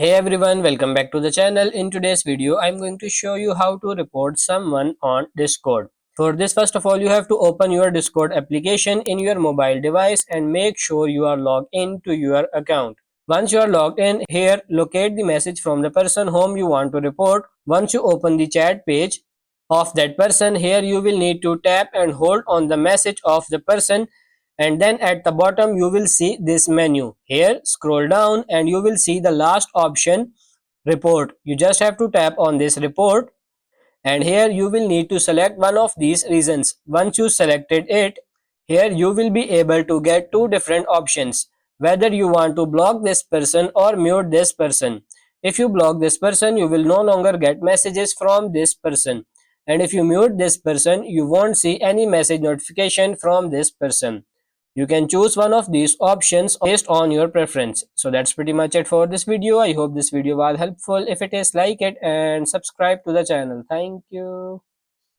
Hey everyone, welcome back to the channel. In today's video, I'm going to show you how to report someone on Discord. For this, first of all, you have to open your Discord application in your mobile device and make sure you are logged in to your account. Once you are logged in, here locate the message from the person whom you want to report. Once you open the chat page of that person, here you will need to tap and hold on the message of the person, and then at the bottom you will see this menu. Here scroll down and you will see the last option, report. You just have to tap on this report, and here you will need to select one of these reasons. Once you selected it, here you will be able to get two different options, whether you want to block this person or mute this person. If you block this person, you will no longer get messages from this person, and if you mute this person, you won't see any message notification from this person. You can choose one of these options based on your preference. So that's pretty much it for this video. I hope this video was helpful. If it is, like it and subscribe to the channel. Thank you.